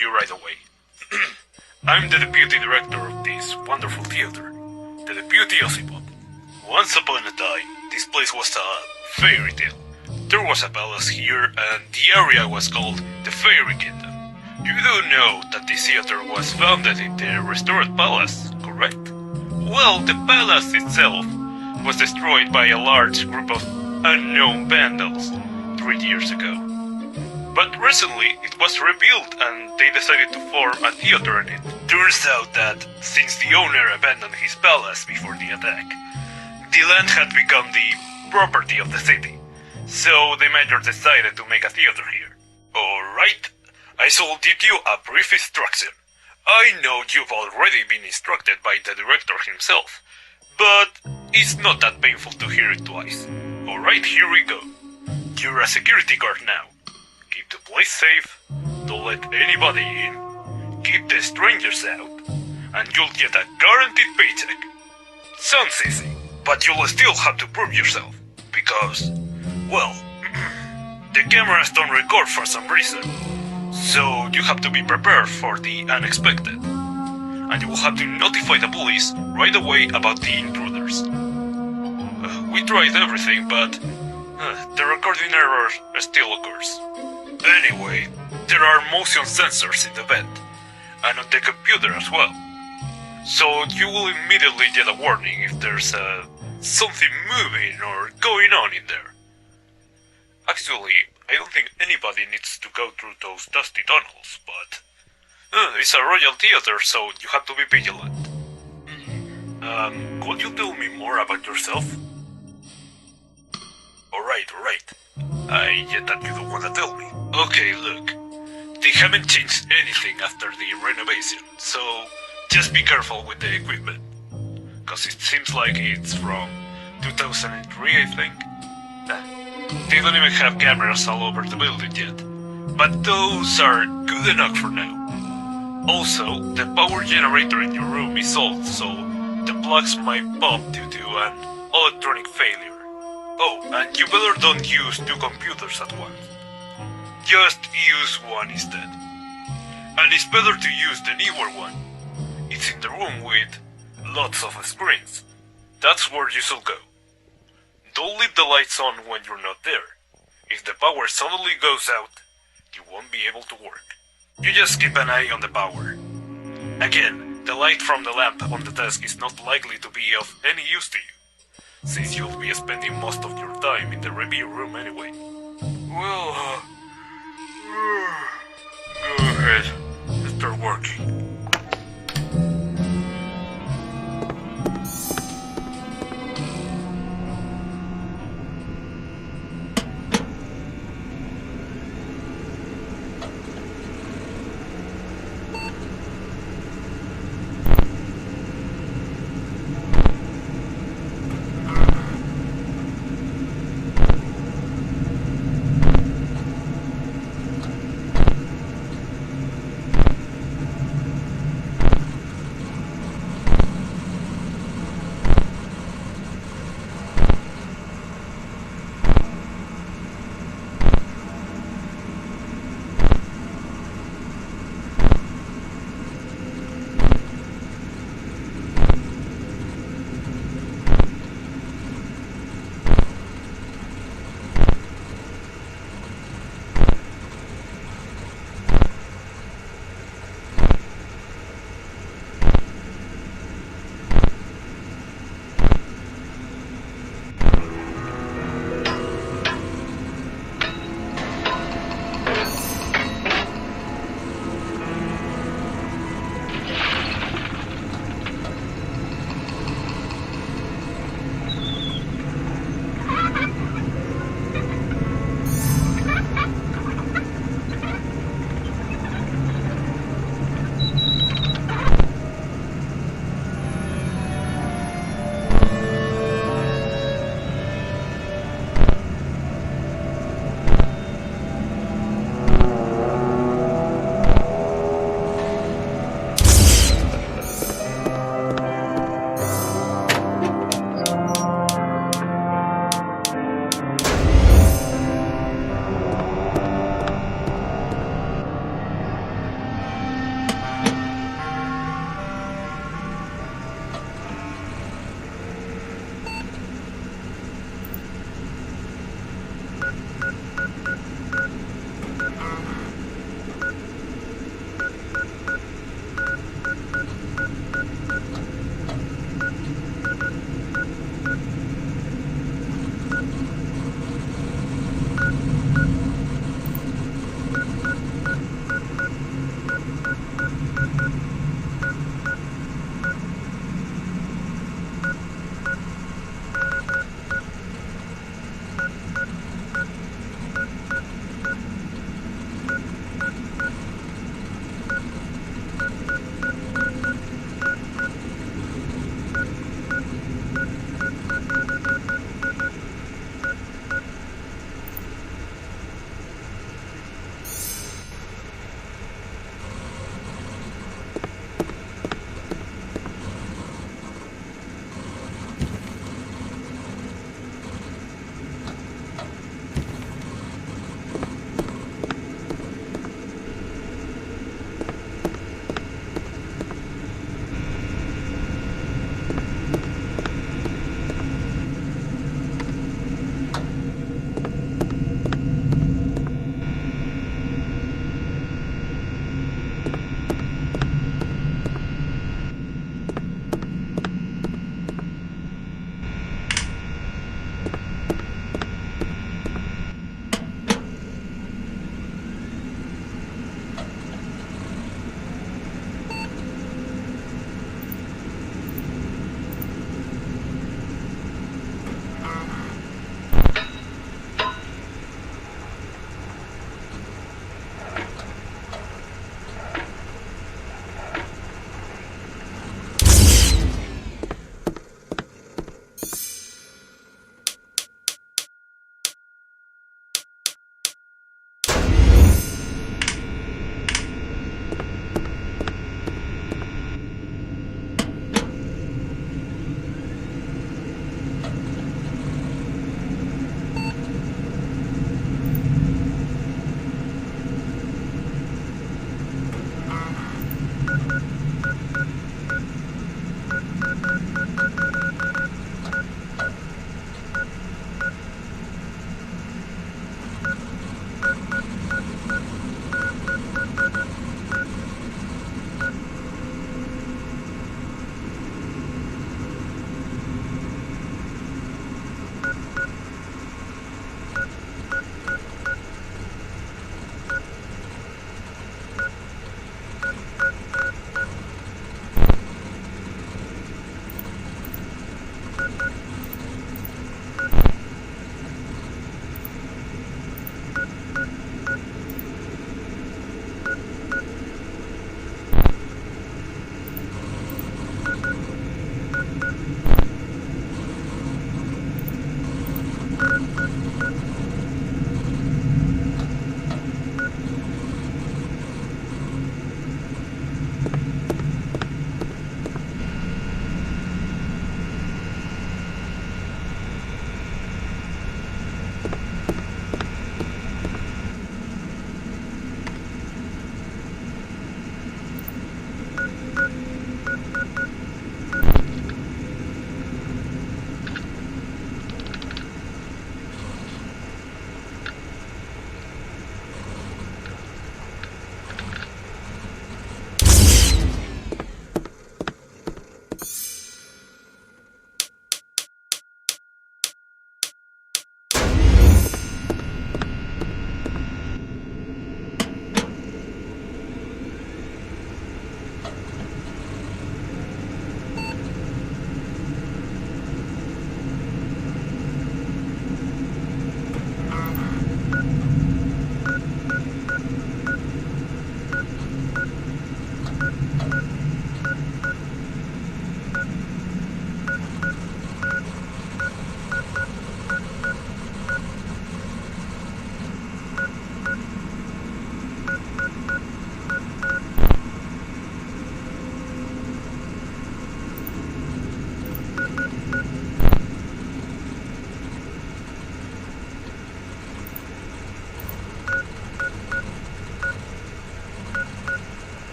you right away. I'm the deputy director of this wonderful theater, the Deputy Ossipop. Once upon a time, this place was a fairy tale. There was a palace here, and the area was called the Fairy Kingdom. You do know that this theater was founded in the restored palace, correct? Well, the palace itself was destroyed by a large group of unknown vandals 3 years ago. But recently it was rebuilt and they decided to form a theater in it. Turns out that since the owner abandoned his palace before the attack, the land had become the property of the city. So the mayor decided to make a theater here. Alright, I shall give you a brief instruction. I know you've already been instructed by the director himself, but it's not that painful to hear it twice. Alright, here we go. You're a security guard now. Keep the place safe, don't let anybody in, keep the strangers out, and you'll get a guaranteed paycheck. Sounds easy, but you'll still have to prove yourself, because, well, the cameras don't record for some reason, so you have to be prepared for the unexpected, and you will have to notify the police right away about the intruders. We tried everything, but the recording error still occurs. Anyway, there are motion sensors in the vent, and on the computer as well. So you will immediately get a warning if there's something moving or going on in there. Actually, I don't think anybody needs to go through those dusty tunnels, but it's a royal theater, so you have to be vigilant. Could you tell me more about yourself? Alright. I get that you don't want to tell me. Okay, look. They haven't changed anything after the renovation, so just be careful with the equipment. Cause it seems like it's from 2003, I think. They don't even have cameras all over the building yet. But those are good enough for now. Also, the power generator in your room is old, so the plugs might pop due to an electronic failure. Oh, and you better don't use 2 computers at once. Just use one instead. And it's better to use the newer one. It's in the room with lots of screens. That's where you should go. Don't leave the lights on when you're not there. If the power suddenly goes out, you won't be able to work. You just keep an eye on the power. Again, the light from the lamp on the desk is not likely to be of any use to you, since you'll be spending most of your time in the review room anyway. Well, go ahead, start working.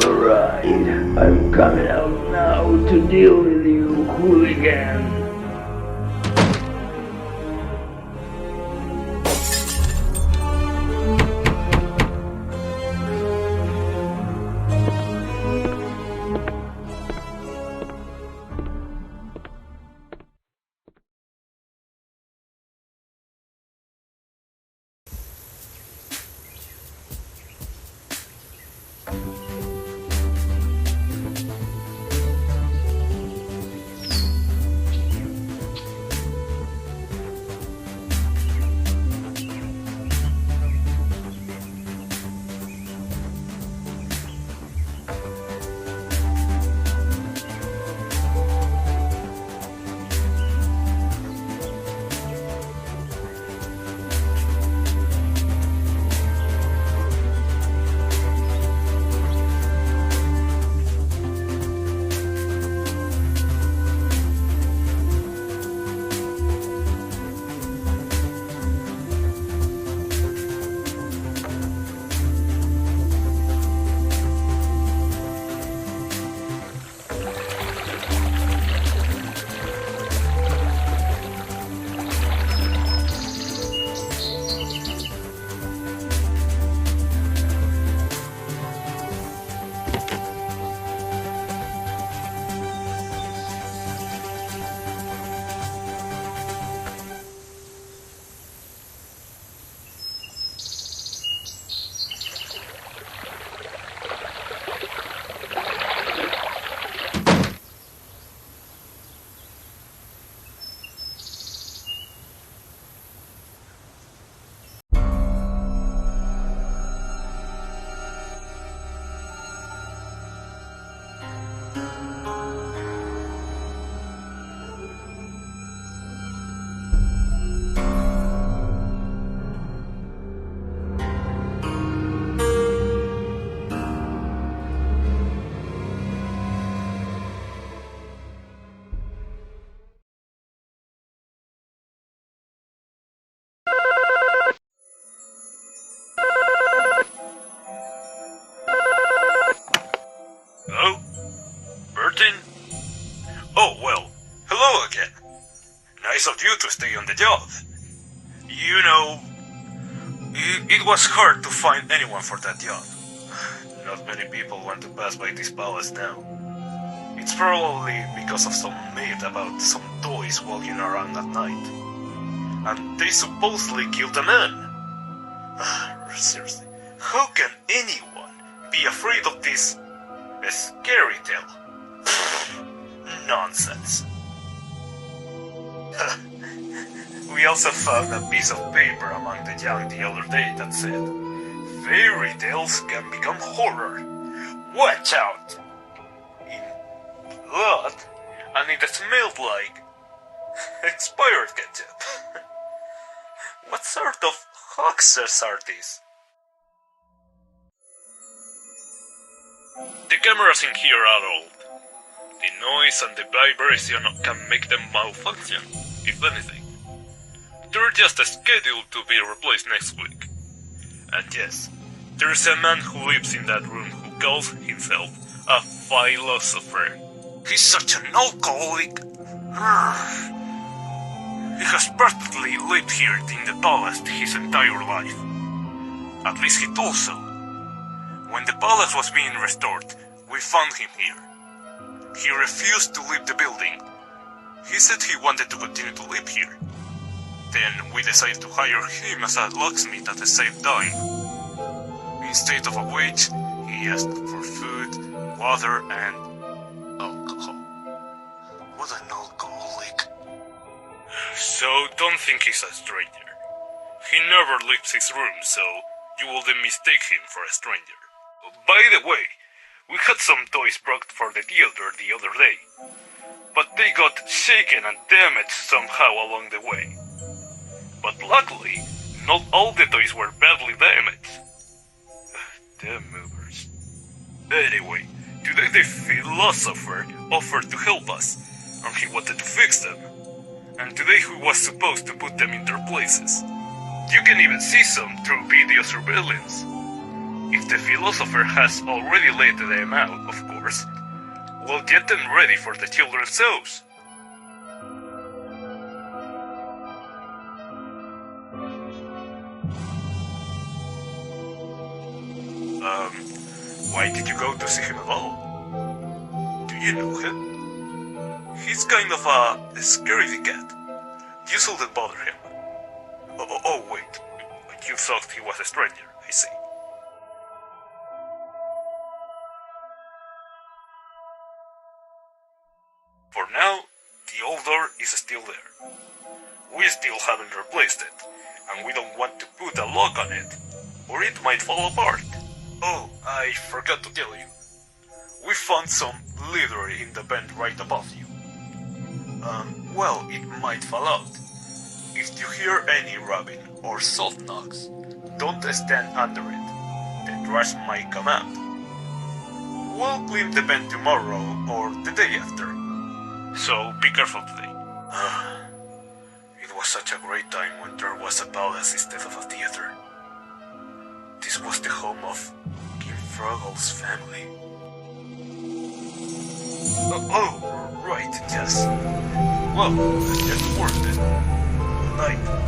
Alright, I'm coming out now to deal with you, hooligan. Hello? Bertin? Oh, well, hello again. Nice of you to stay on the job. You know, it was hard to find anyone for that job. Not many people want to pass by this palace now. It's probably because of some myth about some toys walking around at night. And they supposedly killed a man. Seriously, how can anyone be afraid of this scary tale? Nonsense. We also found a piece of paper among the junk the other day that said, "Fairy tales can become horror. Watch out!" In blood, and it smelled like expired ketchup. What sort of hoaxers are these? The cameras in here are old. The noise and the vibration can make them malfunction, if anything. They're just scheduled to be replaced next week. And yes, there's a man who lives in that room who calls himself a philosopher. He's such an alcoholic. He has practically lived here in the palace his entire life. At least he thought so. When the palace was being restored, we found him here. He refused to leave the building. He said he wanted to continue to live here. Then we decided to hire him as a locksmith at the same time. Instead of a wage, he asked for food, water, and alcohol. What an alcoholic. So don't think he's a stranger. He never leaves his room, so you wouldn't mistake him for a stranger. By the way, we had some toys brought for the theater the other day, but they got shaken and damaged somehow along the way. But luckily, not all the toys were badly damaged. Damn movers. Anyway, today the philosopher offered to help us, and he wanted to fix them. And today he was supposed to put them in their places. You can even see some through video surveillance. If the philosopher has already laid them out, of course, we'll get them ready for the children's shows. Why did you go to see him at all? Do you know him? He's kind of a scaredy cat. You shouldn't bother him. Oh, wait. You thought he was a stranger, I see. For now, the old door is still there. We still haven't replaced it, and we don't want to put a lock on it, or it might fall apart. Oh, I forgot to tell you. We found some leather in the vent right above you. Well, it might fall out. If you hear any rubbing or soft knocks, don't stand under it. The trash might come out. We'll clean the vent tomorrow or the day after. So be careful today. It was such a great time when there was a palace instead of a theater. This was the home of King Froggle's family. Oh, right, yes. Well, let's get to work then. Good night.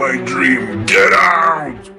my dream. Get out!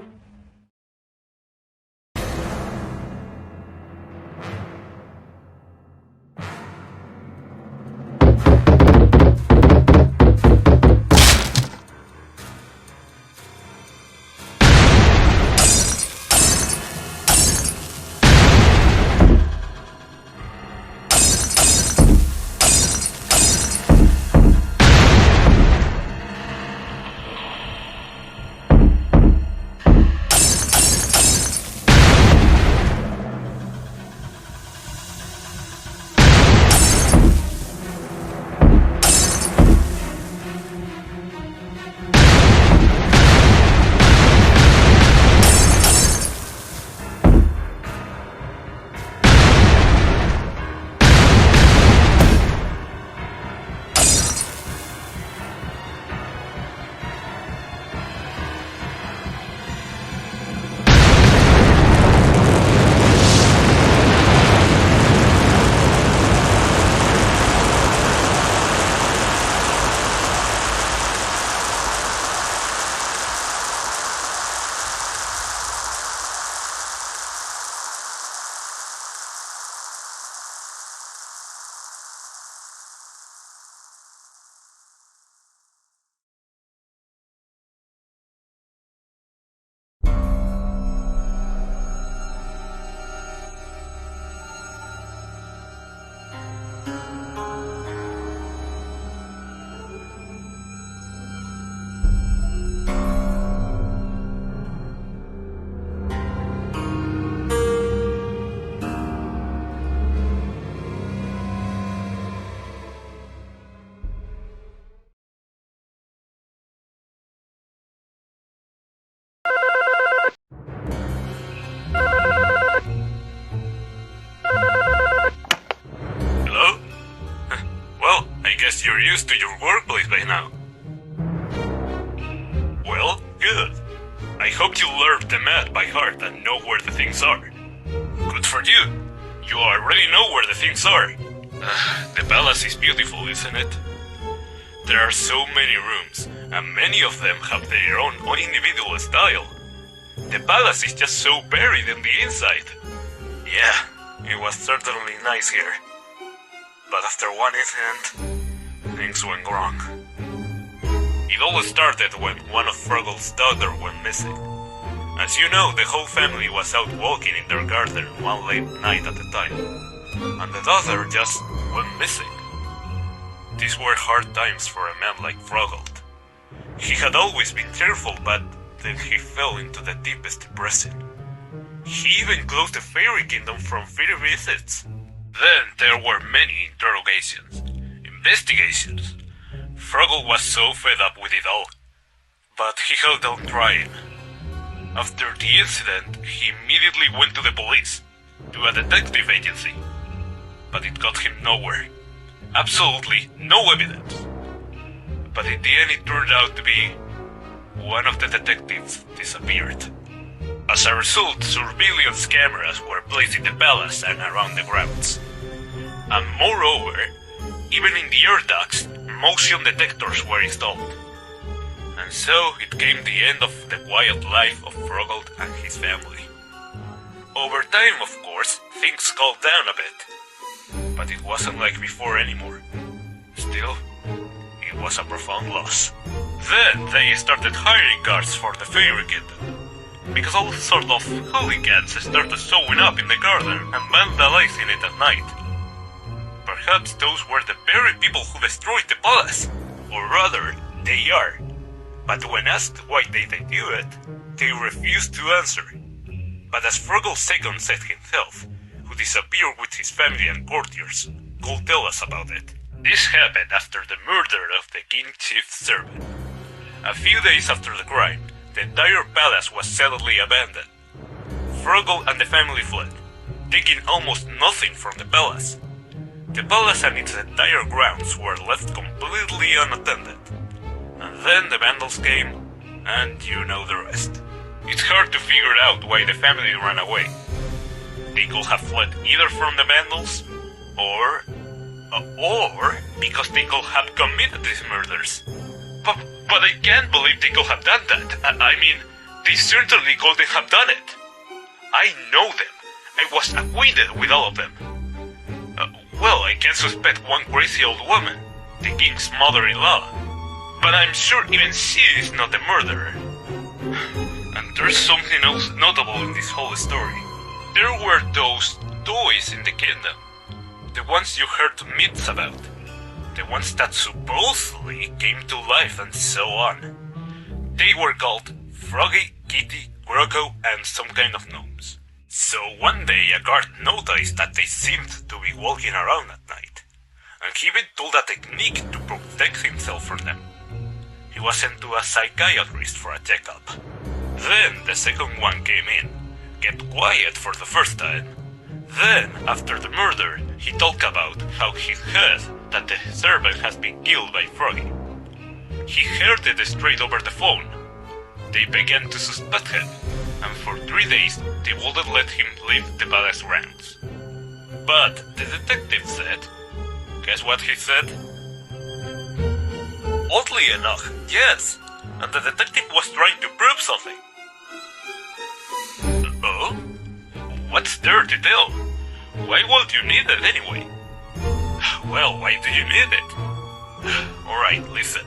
Hello? Well, I guess you're used to your workplace by now. Well, good. I hope you learned the map by heart and know where the things are. Good for you. You already know where the things are. The palace is beautiful, isn't it? There are so many rooms, and many of them have their own individual style. The palace is just so buried in the inside. Yeah, it was certainly nice here. But after one incident, things went wrong. It all started when one of Froggle's daughter went missing. As you know, the whole family was out walking in their garden one late night at a time, and the daughter just went missing. These were hard times for a man like Froggle. He had always been cheerful, but then he fell into the deepest depression. He even closed the fairy kingdom from free visits. Then there were many interrogations, investigations. Froggle was so fed up with it all, but he held on trying. After the incident, he immediately went to the police, to a detective agency, but it got him nowhere. Absolutely no evidence. But in the end it turned out to be one of the detectives disappeared. As a result, surveillance cameras were placed in the palace and around the grounds. And moreover, even in the air ducts, motion detectors were installed. And so it came the end of the quiet life of Froggle and his family. Over time, of course, things calmed down a bit. But it wasn't like before anymore. Still, it was a profound loss. Then they started hiring guards for the fairy kingdom, because all sort of hooligans started showing up in the garden and vandalizing it at night. Perhaps those were the very people who destroyed the palace, or rather, they are. But when asked why they do it, they refused to answer. But as Froggle's second said himself, who disappeared with his family and courtiers, could tell us about it. This happened after the murder of the king's chief servant. A few days after the crime, the entire palace was suddenly abandoned. Froggle and the family fled, taking almost nothing from the palace. The palace and its entire grounds were left completely unattended. And then the vandals came, and you know the rest. It's hard to figure out why the family ran away. They could have fled either from the vandals, or because they could have committed these murders. But But I can't believe they could have done that. I mean, they certainly couldn't have done it. I know them. I was acquainted with all of them. Well, I can suspect one crazy old woman, the king's mother-in-law. But I'm sure even she is not the murderer. And there's something else notable in this whole story. There were those toys in the kingdom. The ones you heard myths about. The ones that supposedly came to life and so on. They were called Froggy, Kitty, Croco, and some kind of gnomes. So one day a guard noticed that they seemed to be walking around at night, and he even told a technique to protect himself from them. He was sent to a psychiatrist for a checkup. Then the second one came in, kept quiet for the first time. Then, after the murder, he talked about how he heard that the servant has been killed by Froggy. He heard it straight over the phone. They began to suspect him, and for 3 days they wouldn't let him leave the palace grounds. But the detective said... Guess what he said? Oddly enough, yes, and the detective was trying to prove something. Oh? What's there to tell? Why would you need it anyway? Well, why do you need it? Alright, listen.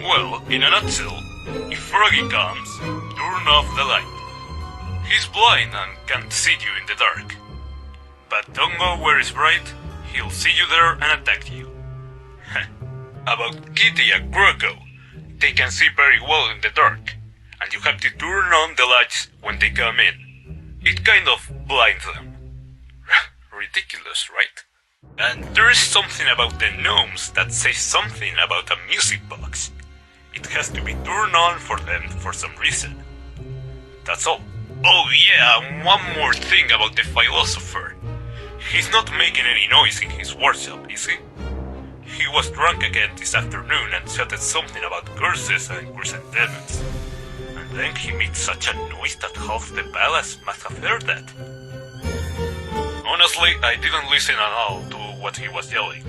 Well, in a nutshell, if Froggy comes, turn off the light. He's blind and can't see you in the dark. But don't go where it's bright, he'll see you there and attack you. About Kitty and Croco, they can see very well in the dark, and you have to turn on the lights when they come in. It kind of blinds them. Ridiculous, right? And there's something about the gnomes that says something about a music box. It has to be turned on for them for some reason. That's all. Oh yeah, and one more thing about the philosopher. He's not making any noise in his workshop, is he? He was drunk again this afternoon and shouted something about curses and chrysanthemums. And then he made such a noise that half the palace must have heard that. Honestly, I didn't listen at all to what he was yelling.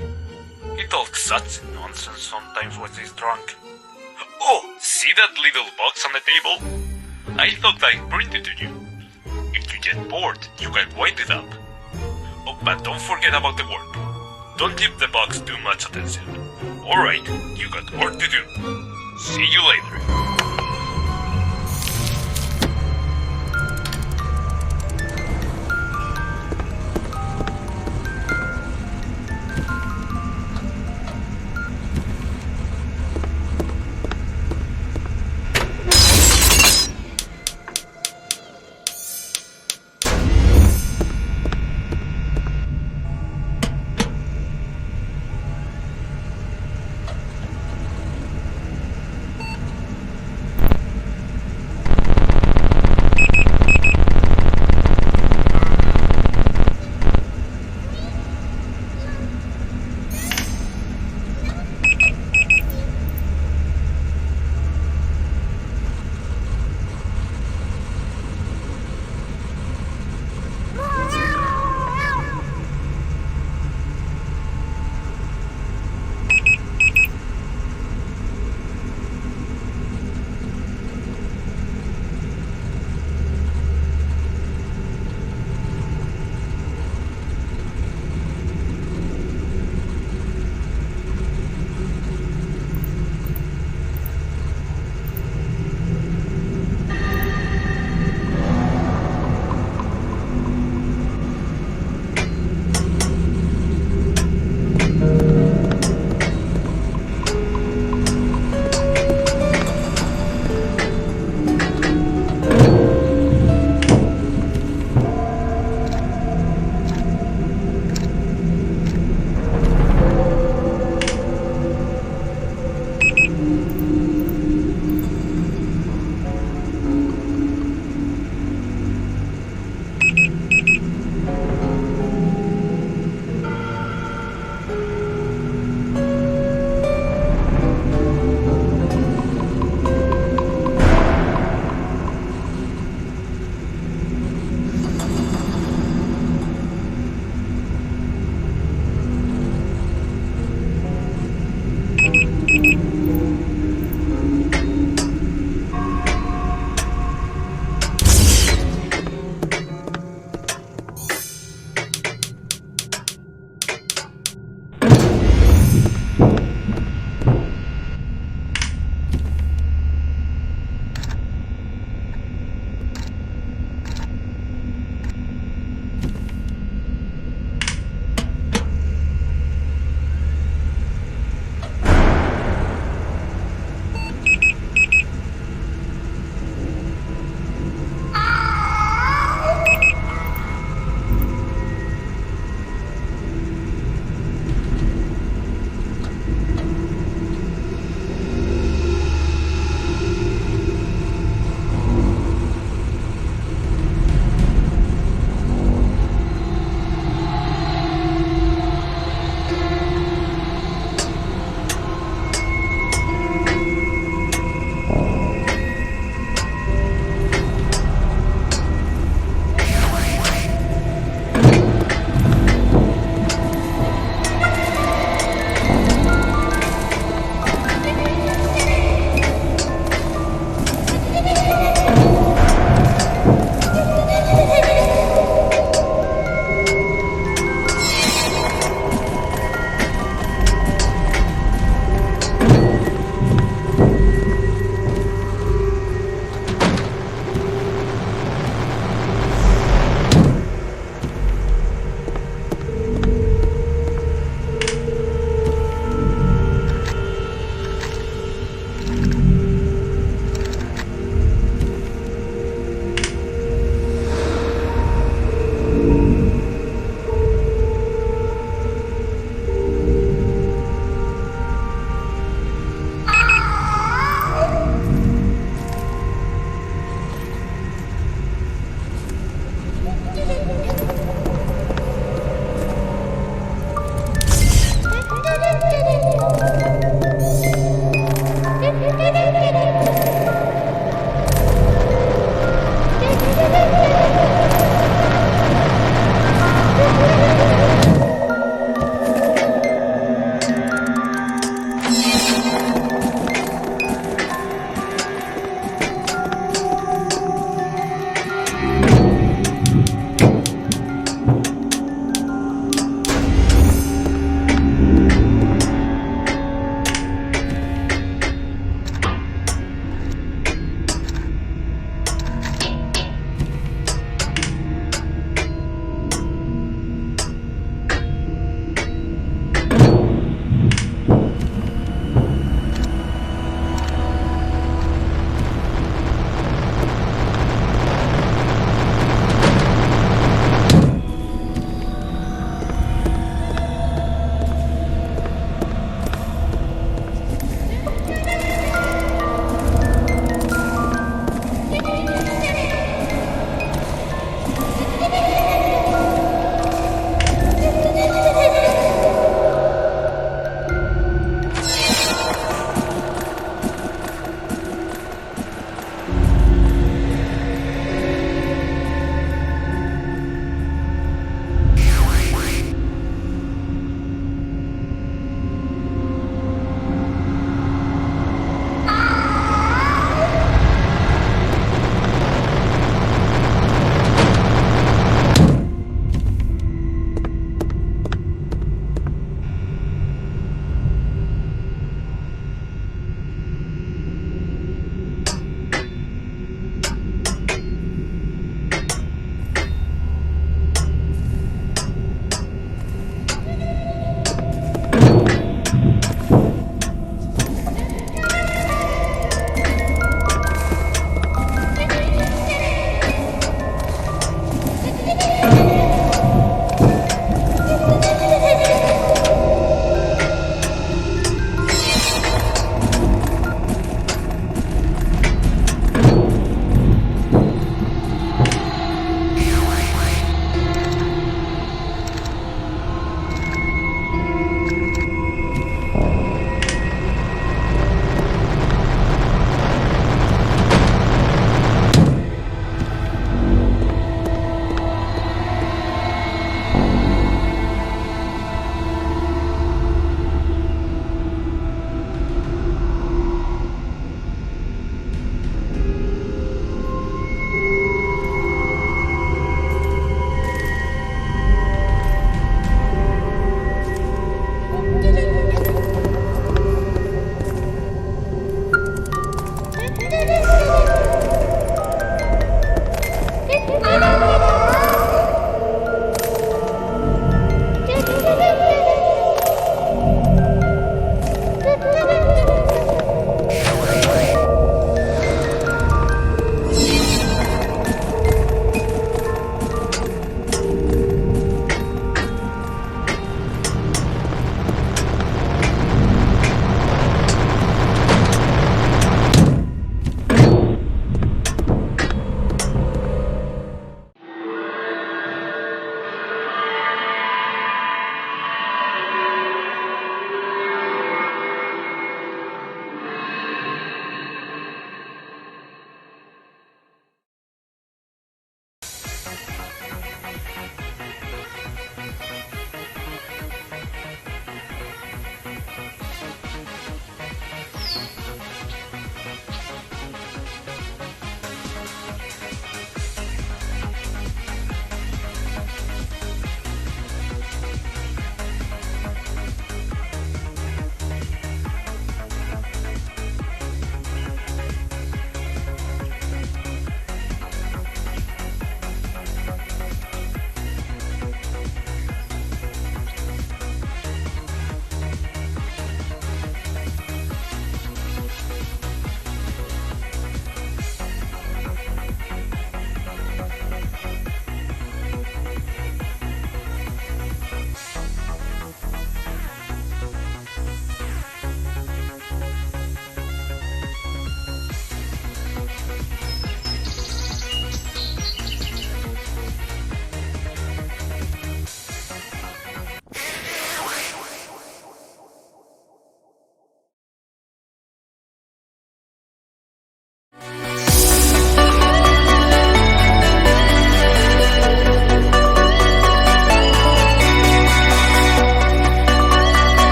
He talks such nonsense sometimes when he's drunk. Oh, see that little box on the table? I thought I'd bring it to you. If you get bored, you can wind it up. Oh, but don't forget about the work. Don't give the box too much attention. Alright, you got work to do. See you later.